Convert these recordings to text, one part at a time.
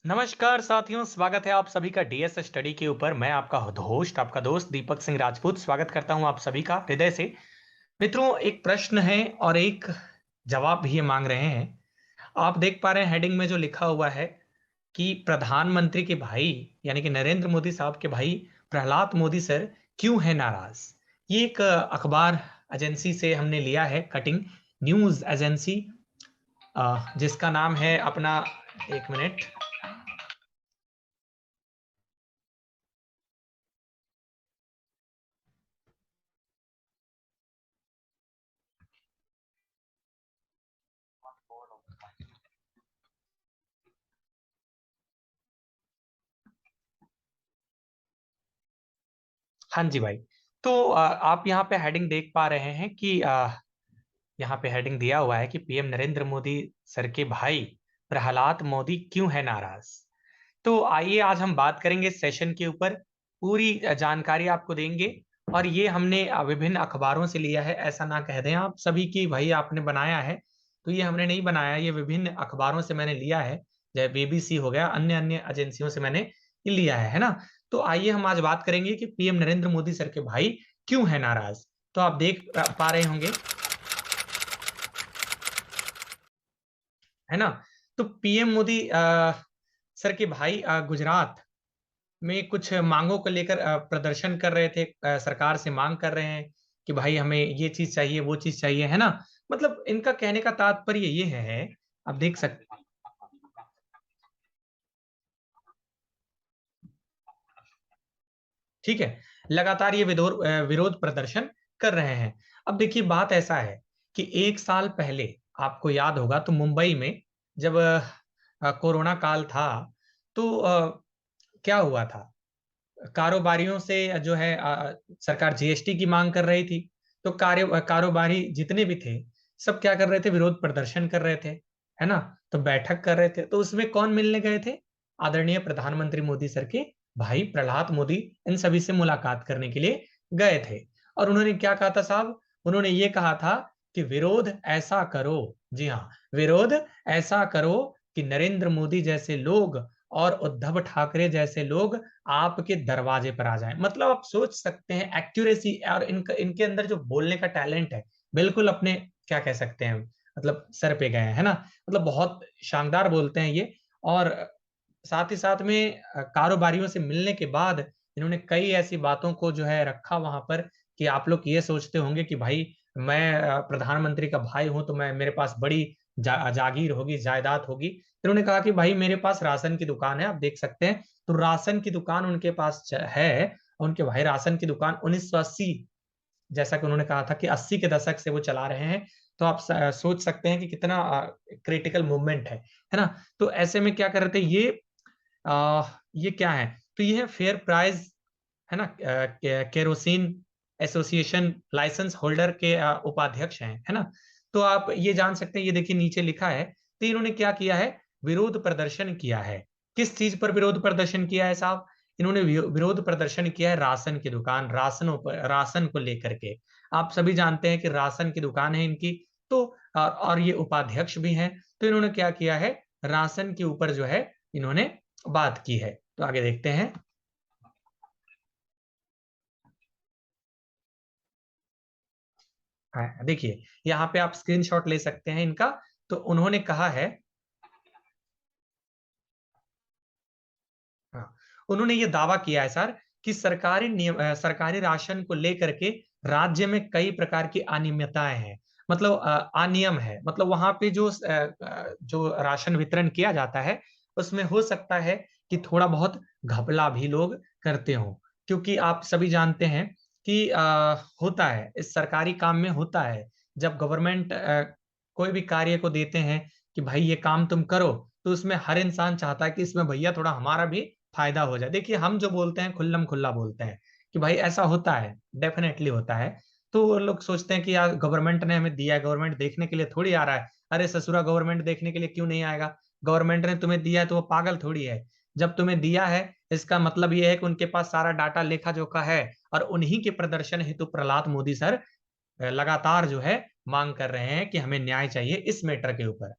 नमस्कार साथियों, स्वागत है आप सभी का डीएस स्टडी के ऊपर। मैं आपका होस्ट, आपका दोस्त दीपक सिंह राजपूत स्वागत करता हूं आप सभी का हृदय से। मित्रों, एक प्रश्न है और एक जवाब भी ये मांग रहे हैं। आप देख पा रहे हैं हेडिंग में जो लिखा हुआ है कि प्रधानमंत्री के भाई यानी कि नरेंद्र मोदी साहब के भाई प्रहलाद मोदी सर क्यों है नाराज। ये एक अखबार एजेंसी से हमने लिया है, कटिंग न्यूज एजेंसी, जिसका नाम है अपना, एक मिनट। हाँ जी भाई। तो आप यहाँ पे हेडिंग देख पा रहे हैं कि यहाँ पे हेडिंग दिया हुआ है कि पीएम नरेंद्र मोदी सर के भाई प्रहलाद मोदी क्यों है नाराज। तो आइए आज हम बात करेंगे इस सेशन के ऊपर, पूरी जानकारी आपको देंगे। और ये हमने विभिन्न अखबारों से लिया है, ऐसा ना कह दें आप सभी की भाई आपने बनाया है। तो ये हमने नहीं बनाया, ये विभिन्न अखबारों से मैंने लिया है, जैसे बीबीसी हो गया, अन्य अन्य एजेंसियों से मैंने ये लिया है ना। तो आइए हम आज बात करेंगे कि पीएम नरेंद्र मोदी सर के भाई क्यों है नाराज। तो आप देख पा रहे होंगे, है ना। तो पीएम मोदी सर के भाई गुजरात में कुछ मांगों को लेकर प्रदर्शन कर रहे थे, सरकार से मांग कर रहे हैं कि भाई हमें ये चीज चाहिए, वो चीज चाहिए, है ना। मतलब इनका कहने का तात्पर्य ये है, आप देख सकते। ठीक है, लगातार ये विरोध प्रदर्शन कर रहे हैं। अब देखिए, बात ऐसा है कि एक साल पहले आपको याद होगा तो मुंबई में जब कोरोना काल था, तो क्या हुआ था, कारोबारियों से जो है सरकार जीएसटी की मांग कर रही थी। तो कारोबारी जितने भी थे, सब क्या कर रहे थे, विरोध प्रदर्शन कर रहे थे, है ना। तो बैठक कर रहे थे, तो उसमें कौन मिलने गए थे, आदरणीय प्रधानमंत्री मोदी सर के भाई प्रहलाद मोदी, इन सभी से मुलाकात करने के लिए गए थे। और उन्होंने क्या कहा था साहब, उन्होंने ये कहा था कि विरोध ऐसा करो, जी हाँ, विरोध ऐसा करो कि नरेंद्र मोदी जैसे लोग और उद्धव ठाकरे जैसे लोग आपके दरवाजे पर आ जाएं। मतलब आप सोच सकते हैं एक्यूरेसी, और इनके अंदर जो बोलने का टैलेंट है, बिल्कुल अपने, क्या कह सकते हैं, मतलब सर पे गए हैं, है ना। मतलब बहुत शानदार बोलते हैं ये। और साथ ही साथ में कारोबारियों से मिलने के बाद इन्होंने कई ऐसी बातों को जो है रखा वहां पर, कि आप लोग ये सोचते होंगे कि भाई मैं प्रधानमंत्री का भाई हूं तो मैं, मेरे पास बड़ी जागीर होगी, जायदाद होगी। इन्होंने कहा कि भाई मेरे पास राशन की दुकान है, आप देख सकते हैं। तो राशन की दुकान उनके पास है। उनके भाई राशन की दुकान 1980, जैसा कि उन्होंने कहा था कि 80 के दशक से वो चला रहे हैं। तो आप सोच सकते हैं कि कितना क्रिटिकल मूवमेंट है ना। तो ऐसे में क्या कर रहे थे ये क्या है, तो ये है फेयर प्राइस, है ना। केरोसिन एसोसिएशन लाइसेंस होल्डर के उपाध्यक्ष हैं, है ना। तो आप ये जान सकते हैं, ये देखिए नीचे लिखा है। तो इन्होंने क्या किया है, विरोध प्रदर्शन किया है। किस चीज पर विरोध प्रदर्शन किया है साहब, इन्होंने विरोध प्रदर्शन किया है राशन की दुकान, राशनों पर, राशन को लेकर के। आप सभी जानते हैं कि राशन की दुकान है इनकी। तो और ये उपाध्यक्ष भी हैं। तो इन्होंने क्या किया है, राशन के ऊपर जो है इन्होंने बात की है। तो आगे देखते हैं। हाँ देखिए, यहाँ पे आप स्क्रीनशॉट ले सकते हैं इनका। तो उन्होंने कहा है, हाँ, उन्होंने ये दावा किया है सर कि सरकारी राशन को लेकर के राज्य में कई प्रकार की अनियमितताएं हैं। मतलब अनियम है, मतलब वहां पे जो राशन वितरण किया जाता है, उसमें हो सकता है कि थोड़ा बहुत घपला भी लोग करते हों। क्योंकि आप सभी जानते हैं कि होता है, इस सरकारी काम में होता है। जब गवर्नमेंट कोई भी कार्य को देते हैं कि भाई ये काम तुम करो, तो उसमें हर इंसान चाहता है कि इसमें भैया थोड़ा हमारा भी फायदा हो जाए। देखिए, हम जो बोलते हैं खुल्लम खुल्ला बोलते हैं कि भाई ऐसा होता है, डेफिनेटली होता है। तो वो लोग सोचते हैं कि यार गवर्नमेंट ने हमें दिया है, गवर्नमेंट देखने के लिए थोड़ी आ रहा है। अरे ससुरा, गवर्नमेंट देखने के लिए क्यों नहीं आएगा। गवर्नमेंट ने तुम्हें दिया है तो वो पागल थोड़ी है। जब तुम्हें दिया है, इसका मतलब ये है कि उनके पास सारा डाटा, लेखा जोखा है। और उन्हीं के प्रदर्शन हेतु प्रहलाद मोदी सर लगातार जो है मांग कर रहे हैं कि हमें न्याय चाहिए इस मैटर के ऊपर।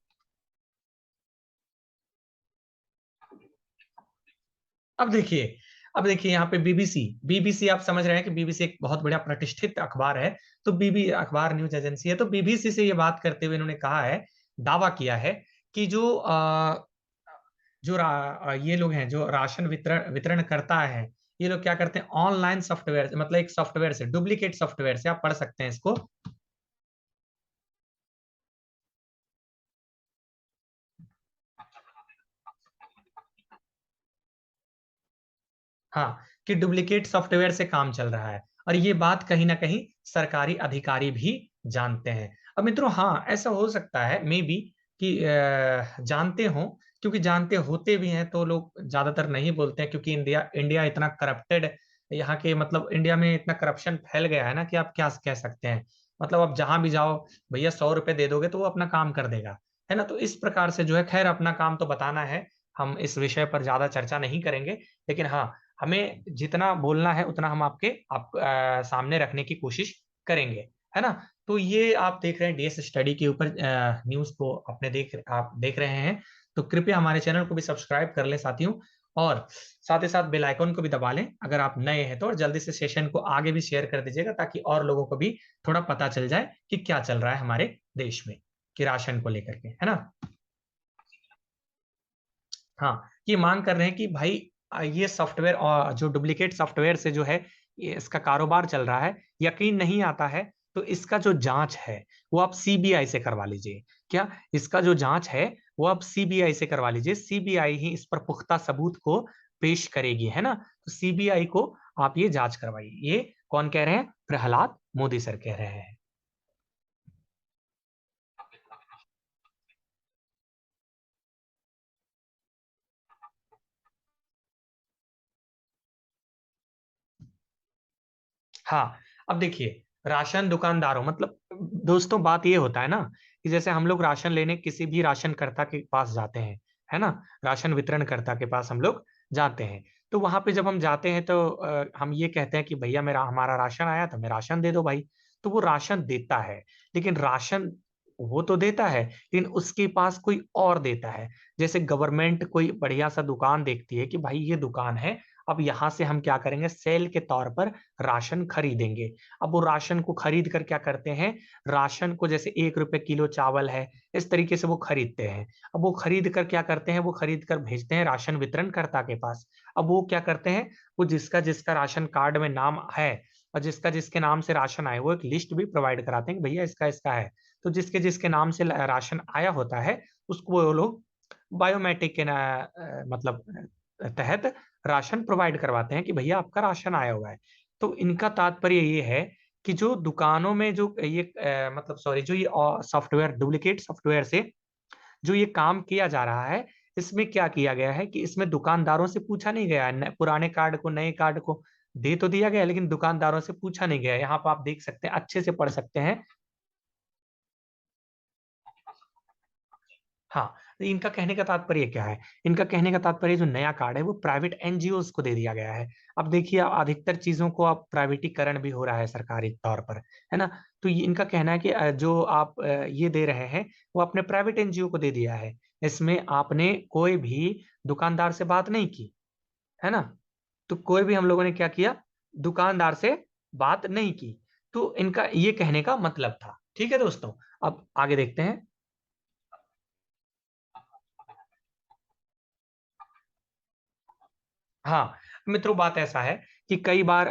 अब देखिए यहाँ पे बीबीसी आप समझ रहे हैं कि बीबीसी एक बहुत बड़ा प्रतिष्ठित अखबार है। तो बीबी अखबार न्यूज एजेंसी है, तो बीबीसी से ये बात करते हुए इन्होंने कहा है, दावा किया है कि ये लोग हैं जो राशन वितरण वितरण करता है, ये लोग क्या करते हैं, ऑनलाइन सॉफ्टवेयर, मतलब एक सॉफ्टवेयर से, डुप्लीकेट सॉफ्टवेयर से, आप पढ़ सकते हैं इसको। हाँ, कि डुप्लीकेट सॉफ्टवेयर से काम चल रहा है, और ये बात कहीं ना कहीं सरकारी अधिकारी भी जानते हैं। अब मित्रों, हाँ, ऐसा हो सकता है मे बी कि जानते हो, क्योंकि जानते होते भी हैं तो लोग ज्यादातर नहीं बोलते हैं, क्योंकि इंडिया इंडिया इतना करप्टेड, यहाँ के मतलब इंडिया में इतना करप्शन फैल गया है ना, कि आप क्या कह सकते हैं। मतलब आप जहां भी जाओ, भैया 100 रुपए दे दोगे तो वो अपना काम कर देगा, है ना। तो इस प्रकार से जो है, खैर अपना काम तो बताना है, हम इस विषय पर ज्यादा चर्चा नहीं करेंगे। लेकिन हाँ, हमें जितना बोलना है उतना हम सामने रखने की कोशिश करेंगे, है ना। तो ये आप देख रहे हैं डीएस स्टडी के ऊपर न्यूज को आप देख रहे हैं। तो कृपया हमारे चैनल को भी सब्सक्राइब कर लें साथियों, और साथ ही साथ बेल आइकन को भी दबा लें अगर आप नए हैं तो, और जल्दी से सेशन को आगे भी शेयर कर दीजिएगा, ताकि और लोगों को भी थोड़ा पता चल जाए कि क्या चल रहा है हमारे देश में, कि राशन को लेकर के, है ना। हाँ, ये मांग कर रहे हैं कि भाई ये सॉफ्टवेयर, और जो डुप्लीकेट सॉफ्टवेयर से जो है ये इसका कारोबार चल रहा है, यकीन नहीं आता है, तो इसका जो जांच है वो आप सीबीआई से करवा लीजिए। क्या, इसका जो जांच है वो आप सीबीआई से करवा लीजिए, सीबीआई ही इस पर पुख्ता सबूत को पेश करेगी, है ना। तो सीबीआई को आप ये जांच करवाइए। ये कौन कह रहे हैं? प्रहलाद मोदी सर कह रहे हैं। हाँ, अब देखिए, राशन दुकानदारों, मतलब दोस्तों बात ये होता है ना, कि जैसे हम लोग राशन लेने किसी भी राशन कर्ता के पास जाते हैं, है ना, राशन वितरण कर्ता के पास हम लोग जाते हैं। तो वहां पे जब हम जाते हैं तो हम ये कहते हैं कि भैया मेरा हमारा राशन आया था, मैं राशन दे दो भाई। तो वो राशन देता है, लेकिन राशन वो तो देता है, लेकिन उसके पास कोई और देता है। जैसे गवर्नमेंट कोई बढ़िया सा दुकान देखती है कि भाई ये दुकान है, अब यहाँ से हम क्या करेंगे, सेल के तौर पर राशन खरीदेंगे। अब वो राशन को खरीद कर क्या करते हैं, राशन को जैसे 1 रुपए किलो चावल है, इस तरीके से वो खरीदते हैं। अब वो खरीद कर क्या करते हैं, वो खरीद कर भेजते हैं राशन वितरणकर्ता के पास। अब वो क्या करते हैं, वो जिसका जिसका राशन कार्ड में नाम है, और जिसका जिसके नाम से राशन आए, वो एक लिस्ट भी प्रोवाइड कराते हैं कि भैया इसका इसका है। तो जिसके जिसके नाम से राशन आया होता है, उसको वो लोग बायोमेट्रिक के मतलब तहत राशन प्रोवाइड करवाते हैं कि भैया आपका राशन आया हुआ है। तो इनका तात्पर्य ये है कि जो दुकानों में जो ये मतलब सॉरी, जो ये सॉफ्टवेयर, डुप्लीकेट सॉफ्टवेयर से जो ये काम किया जा रहा है, इसमें क्या किया गया है कि इसमें दुकानदारों से पूछा नहीं गया है, पुराने कार्ड को नए कार्ड को दे तो दिया गया, लेकिन दुकानदारों से पूछा नहीं गया है। यहाँ पर आप देख सकते हैं, अच्छे से पढ़ सकते हैं। हाँ, तो इनका कहने का तात्पर्य क्या है, इनका कहने का तात्पर्य जो नया कार्ड है वो प्राइवेट एनजीओज को दे दिया गया है। अब देखिए, अधिकतर चीजों को अब प्राइवेटीकरण भी हो रहा है सरकारी तौर पर, है ना। तो ये इनका कहना है कि जो आप ये दे रहे हैं, वो अपने प्राइवेट एनजीओ को दे दिया है। इसमें आपने कोई भी दुकानदार से बात नहीं की, है ना। तो कोई भी हम लोगों ने क्या किया, दुकानदार से बात नहीं की। तो इनका ये कहने का मतलब था। ठीक है दोस्तों, अब आगे देखते हैं। हाँ मित्रों, बात ऐसा है कि कई बार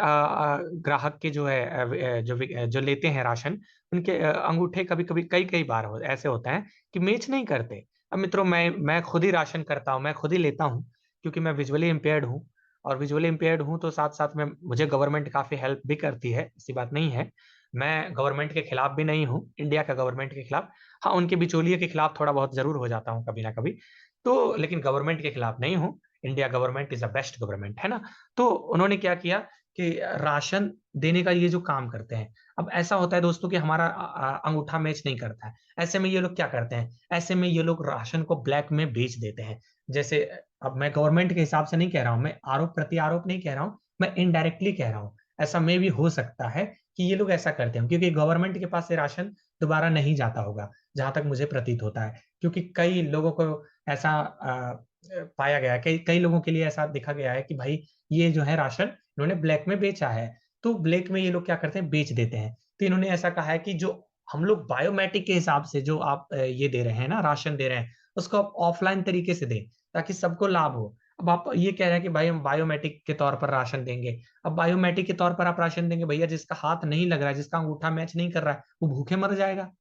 ग्राहक के जो है जो लेते हैं राशन, उनके अंगूठे कभी कभी कई कई बार ऐसे होता है कि मैच नहीं करते। अब मित्रों, मैं खुद ही राशन करता हूँ, मैं खुद ही लेता हूँ, क्योंकि मैं विजुअली इम्पेयर्ड हूँ। और विजुअली इम्पेयर्ड हूँ तो साथ साथ में मुझे गवर्नमेंट काफी हेल्प भी करती है, ऐसी बात नहीं है। मैं गवर्नमेंट के खिलाफ भी नहीं हूँ, इंडिया का गवर्नमेंट के खिलाफ। हाँ, उनके बिचौलिए के खिलाफ थोड़ा बहुत जरूर हो जाता हूँ कभी ना कभी। तो लेकिन गवर्नमेंट के खिलाफ नहीं हूँ। India government is a best government, है ना। तो उन्होंने क्या किया कि राशन देने का ये जो काम करते हैं, अब ऐसा होता है दोस्तों कि हमारा अंगूठा मैच नहीं करता है। ऐसे में ये लोग क्या करते हैं, ऐसे में ये लोग राशन को ब्लैक में बेच देते हैं। जैसे, अब मैं गवर्नमेंट के हिसाब से नहीं कह रहा हूं, मैं आरोप प्रत्यारोप नहीं कह रहा हूं, मैं इनडायरेक्टली कह रहा हूं। ऐसा में भी हो सकता है कि ये लोग ऐसा करते हैं, क्योंकि गवर्नमेंट के पास से राशन दोबारा नहीं जाता होगा, जहां तक मुझे प्रतीत होता है। क्योंकि कई लोगों को ऐसा पाया गया है, कई कई लोगों के लिए ऐसा देखा गया है कि भाई ये जो है राशन इन्होंने ब्लैक में बेचा है, तो ब्लैक में ये लोग क्या करते हैं, बेच देते हैं। तो इन्होंने ऐसा कहा है कि जो हम लोग बायोमेट्रिक के हिसाब से जो आप ये दे रहे हैं ना, राशन दे रहे हैं, उसको आप ऑफलाइन तरीके से दें, ताकि सबको लाभ हो। अब आप ये कह रहे हैं कि भाई हम बायोमेट्रिक के तौर पर राशन देंगे। अब बायोमेट्रिक के तौर पर आप राशन देंगे, भैया जिसका हाथ नहीं लग रहा है, जिसका अंगूठा मैच नहीं कर रहा है, वो भूखे मर जाएगा।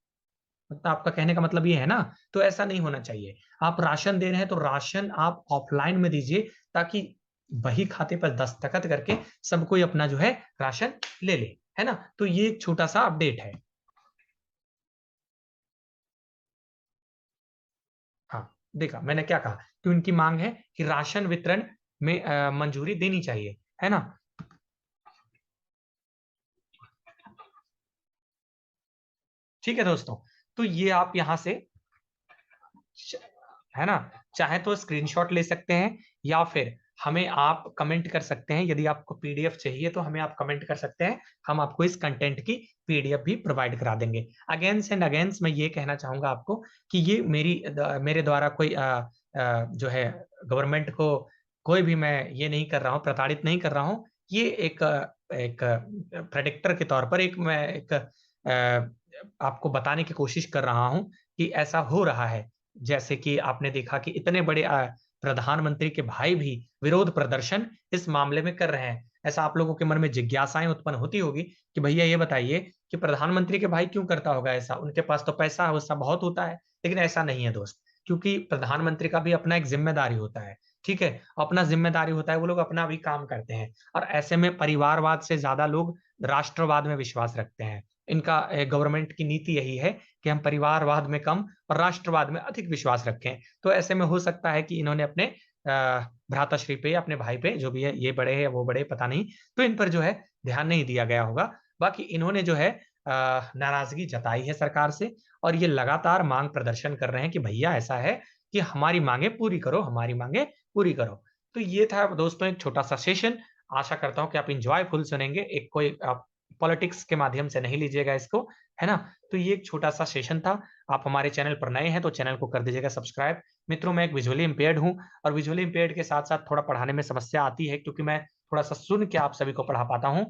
मतलब आपका कहने का मतलब ये है ना, तो ऐसा नहीं होना चाहिए। आप राशन दे रहे हैं तो राशन आप ऑफलाइन में दीजिए, ताकि बही खाते पर दस्तखत करके सब कोई अपना जो है राशन ले ले, है ना? तो ये एक छोटा सा अपडेट है। हाँ, देखा मैंने क्या कहा कि उनकी मांग है कि राशन वितरण में मंजूरी देनी चाहिए, है ना? ठीक है दोस्तों, तो ये आप यहाँ से है ना, चाहे तो स्क्रीनशॉट ले सकते हैं, या फिर हमें आप कमेंट कर सकते हैं। यदि आपको पीडीएफ चाहिए तो हमें आप कमेंट कर सकते हैं, हम आपको इस कंटेंट की पीडीएफ भी प्रोवाइड करा देंगे। अगेंस्ट एंड अगेंस्ट मैं ये कहना चाहूंगा आपको कि ये मेरे द्वारा कोई जो है गवर्नमेंट को कोई भी मैं ये नहीं कर रहा हूँ, प्रताड़ित नहीं कर रहा हूँ। ये एक प्रेडिक्टर के तौर पर मैं एक आपको बताने की कोशिश कर रहा हूँ कि ऐसा हो रहा है। जैसे कि आपने देखा कि इतने बड़े प्रधानमंत्री के भाई भी विरोध प्रदर्शन इस मामले में कर रहे हैं। ऐसा आप लोगों के मन में जिज्ञासाएं उत्पन्न होती होगी कि भैया ये बताइए कि प्रधानमंत्री के भाई क्यों करता होगा ऐसा, उनके पास तो पैसा वैसा बहुत होता है। लेकिन ऐसा नहीं है दोस्त, क्योंकि प्रधानमंत्री का भी अपना एक जिम्मेदारी होता है। ठीक है, अपना जिम्मेदारी होता है, वो लोग अपना भी काम करते हैं। और ऐसे में परिवारवाद से ज्यादा लोग राष्ट्रवाद में विश्वास रखते हैं। इनका गवर्नमेंट की नीति यही है कि हम परिवारवाद में कम और राष्ट्रवाद में अधिक विश्वास रखें। तो ऐसे में हो सकता है कि इन्होंने अपने भ्राताश्री पे, अपने भाई पे, जो भी है, ये बड़े हैं वो बड़े पता नहीं, तो इन पर जो है ध्यान नहीं दिया गया होगा। बाकी इन्होंने जो है नाराजगी जताई है सरकार से, और ये लगातार मांग प्रदर्शन कर रहे हैं कि भैया ऐसा है कि हमारी मांगे पूरी करो, हमारी मांगे पूरी करो। तो ये था दोस्तों एक छोटा सा सेशन। आशा करता हूँ कि आप इंजॉयफुल सुनेंगे, एक कोई पॉलिटिक्स के माध्यम से नहीं लीजिएगा इसको, है ना? तो ये एक छोटा सा सेशन था। आप हमारे चैनल पर नए हैं तो चैनल को कर दीजिएगा सब्सक्राइब। मित्रों, मैं एक विजुअली इंपेयर्ड हूँ, और विजुअली इंपेयर्ड के साथ साथ थोड़ा पढ़ाने में समस्या आती है, क्योंकि मैं थोड़ा सा सुन के आप सभी को पढ़ा पाता हूँ।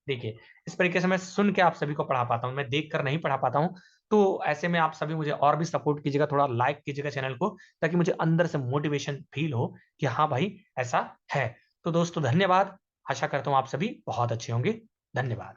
देखिए, इस तरीके से मैं सुन के आप सभी को पढ़ा पाता हूँ, मैं देख कर नहीं पढ़ा पाता हूँ। तो ऐसे में आप सभी मुझे और भी सपोर्ट कीजिएगा, थोड़ा लाइक कीजिएगा चैनल को, ताकि मुझे अंदर से मोटिवेशन फील हो कि हाँ भाई ऐसा है। तो दोस्तों धन्यवाद। आशा करता हूँ आप सभी बहुत अच्छे होंगे। धन्यवाद।